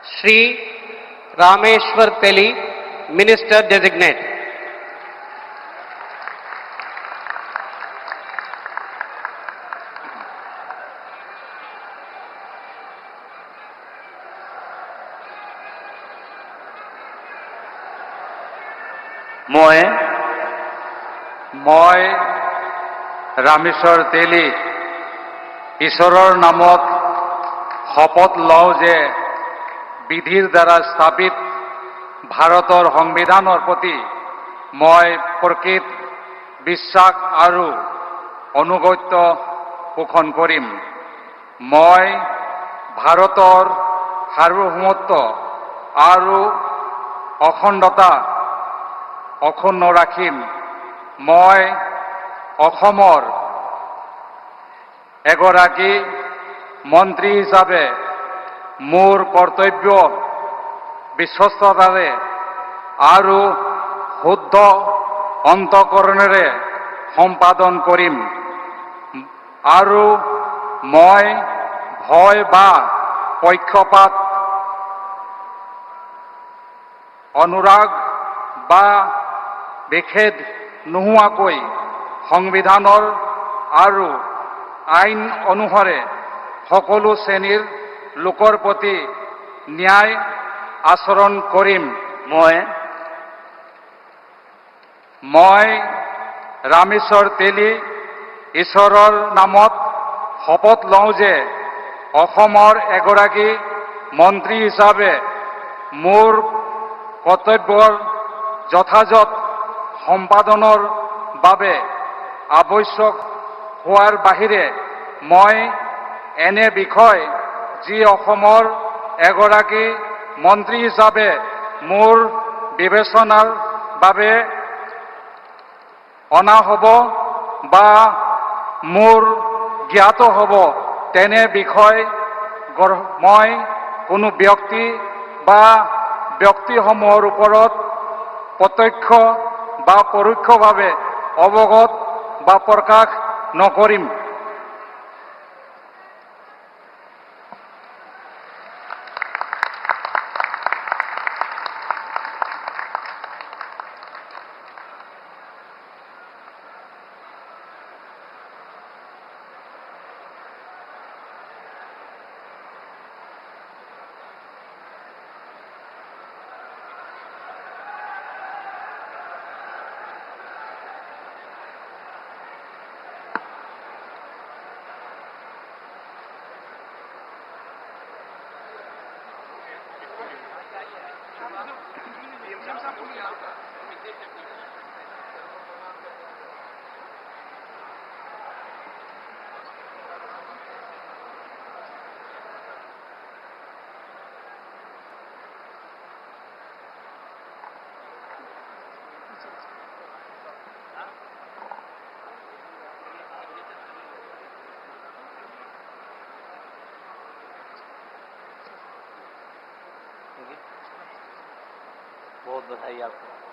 Shri Rameshwar Teli, Minister Designate. মই ৰামেশ্বৰ তেলী ঈশ্বৰৰ নামত শপত লওঁ যে বিধিৰ দ্বাৰা স্থাপিত ভাৰতৰ সংবিধানৰ প্ৰতি মই প্ৰকৃত বিশ্বাস আৰু অনুগত্য পোষণ কৰিম। মই ভাৰতৰ সাৰ্বভৌমত্ব আৰু অখণ্ডতা অক্ষুণ্ণ ৰাখিম। মই অসমৰ এগৰাকী মন্ত্ৰী হিচাপে মোৰ কৰ্তব্য বিশ্বস্ততাৰে আৰু শুদ্ধ অন্তঃকৰণেৰে সম্পাদন কৰিম আৰু মই ভয় বা পক্ষপাত অনুৰাগ বা বিখেদ নোহোৱাকৈ সংবিধানৰ আৰু আইন অনুসাৰে সকলো শ্ৰেণীৰ লোকৰ প্ৰতি ন্যায় আচৰণ কৰিম। মই ৰামেশ্বৰ তেলী ঈশ্বৰৰ নামত শপত লওঁ যে অসমৰ এগৰাকী মন্ত্ৰী হিচাপে মোৰ কৰ্তব্যৰ যথাযথ সম্পাদনৰ বাবে আৱশ্যক হোৱাৰ বাহিৰে মই এনে বিষয় যি অসমৰ এগৰাকী মন্ত্ৰী হিচাপে মোৰ বিবেচনাৰ বাবে অনা হ'ব বা মোৰ জ্ঞাত হ'ব তেনে বিষয় মই কোনো ব্যক্তি বা ব্যক্তিসমূহৰ ওপৰত প্ৰত্যক্ষ বা পৰোক্ষভাৱে অৱগত বা প্ৰকাশ নকৰিম। बहुत बधाई आपको।